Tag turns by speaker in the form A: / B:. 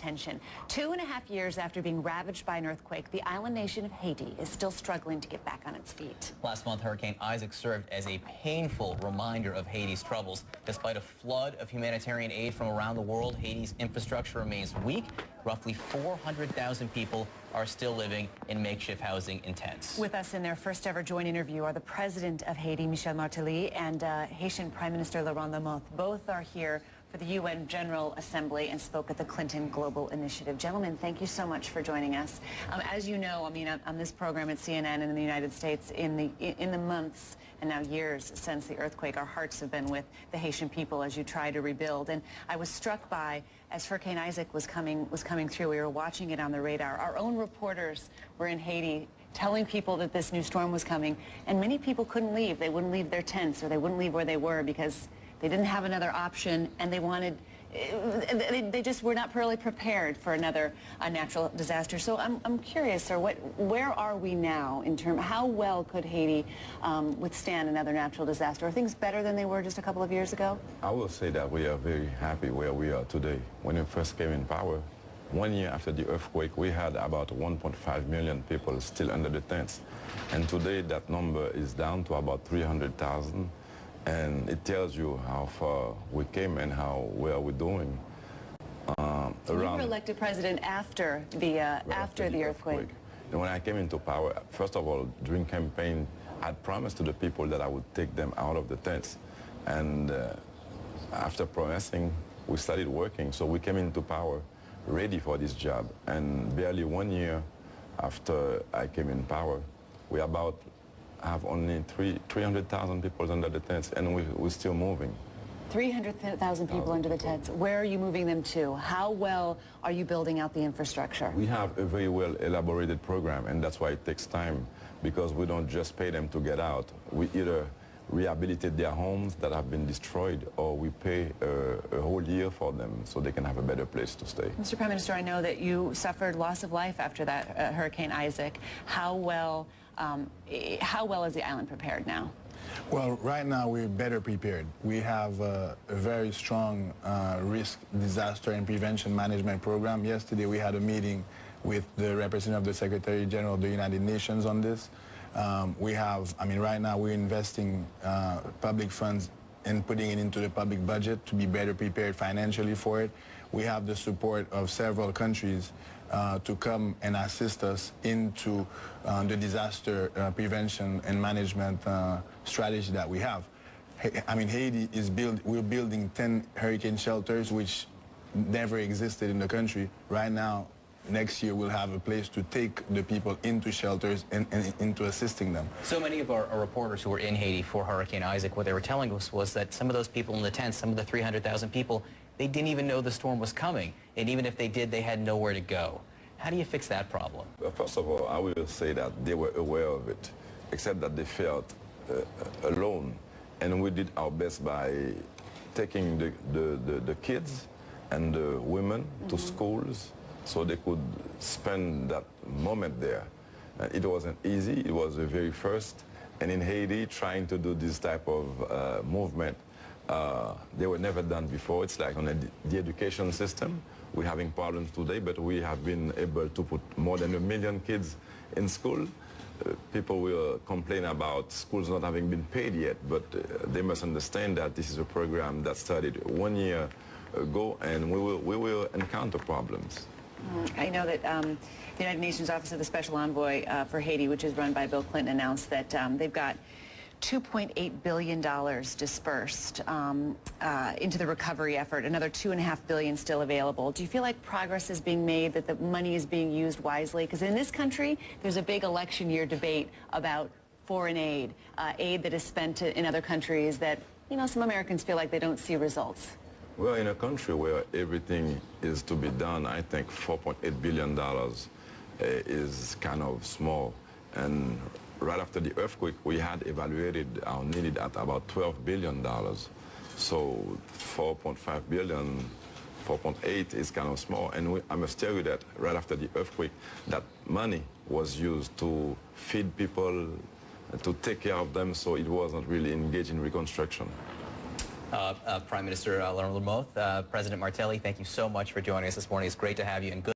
A: attention. 2.5 years after being ravaged by an earthquake, the island nation of Haiti is still struggling to get back on its feet.
B: Last month, Hurricane Isaac served as a painful reminder of Haiti's troubles. Despite a flood of humanitarian aid from around the world, Haiti's infrastructure remains weak. Roughly 400,000 people are still living in makeshift housing in tents.
A: With us in their first ever joint interview are the President of Haiti, Martelly, and Haitian Prime Minister Lamothe. Both are here for the UN General Assembly and spoke at the Clinton Global Initiative. Gentlemen, thank you so much for joining us. As you know, I mean, on this program at CNN and in the United States, in the months and now years since the earthquake, our hearts have been with the Haitian people as you try to rebuild. And I was struck by, as Hurricane Isaac was coming through, we were watching it on the radar. Our own reporters were in Haiti telling people that this new storm was coming, and many people couldn't leave. They wouldn't leave their tents, or they wouldn't leave where they were because they didn't have another option, and they just were not really prepared for another natural disaster. So I'm curious, sir, where are we now in terms, how well could Haiti withstand another natural disaster? Are things better than they were just a couple of years ago?
C: I will say that we are very happy where we are today. When we first came in power, 1 year after the earthquake, we had about 1.5 million people still under the tents. And today that number is down to about 300,000. And it tells you how far we came and how well we're doing.
A: So you were elected president after the earthquake.
C: And when I came into power, first of all, during campaign, I promised to the people that I would take them out of the tents. And after promising, we started working. So we came into power ready for this job. And barely 1 year after I came in power, we have only 300,000 people under the tents, and we're still moving.
A: 300,000 people under the tents. Where are you moving them to? How well are you building out the infrastructure?
C: We have a very well elaborated program, and that's why it takes time, because we don't just pay them to get out. We either rehabilitate their homes that have been destroyed, or we pay a whole year for them so they can have a better place to stay.
A: Mr. Prime Minister, I know that you suffered loss of life after that Hurricane Isaac. How well is the island prepared now?
D: Well, right now we're better prepared. We have a very strong risk, disaster, and prevention management program. Yesterday we had a meeting with the representative of the Secretary General of the United Nations on this. Right now we're investing public funds and putting it into the public budget to be better prepared financially for it. We have the support of several countries to come and assist us into the disaster prevention and management strategy that we have. Haiti is we're building 10 hurricane shelters, which never existed in the country. Right now, next year, we'll have a place to take the people into shelters and into assisting them.
B: So many of our reporters who were in Haiti for Hurricane Isaac, what they were telling us was that some of those people in the tents, some of the 300,000 people, they didn't even know the storm was coming. And even if they did, they had nowhere to go. How do you fix that problem?
C: Well, first of all, I will say that they were aware of it, except that they felt alone. And we did our best by taking the kids and the women to schools, so they could spend that moment there. It wasn't easy. It was the very first. And in Haiti, trying to do this type of movement, they were never done before. It's like on the education system. We're having problems today, but we have been able to put more than 1 million kids in school. People will complain about schools not having been paid yet, but they must understand that this is a program that started 1 year ago, and we will encounter problems.
A: I know that the United Nations Office of the Special Envoy for Haiti, which is run by Bill Clinton, announced that they've got $2.8 billion dispersed into the recovery effort, another $2.5 billion still available. Do you feel like progress is being made, that the money is being used wisely? Because in this country, there's a big election year debate about foreign aid, aid that is spent in other countries that, some Americans feel like they don't see results.
C: Well, in a country where everything is to be done, I think $4.8 billion is kind of small. And right after the earthquake, we had evaluated our need at about $12 billion. So 4.5 billion, 4.8 is kind of small. And I must tell you that right after the earthquake, that money was used to feed people, to take care of them, so it wasn't really engaged in reconstruction.
B: Prime Minister Lamothe, President Martelly, thank you so much for joining us this morning. It's great to have you, and good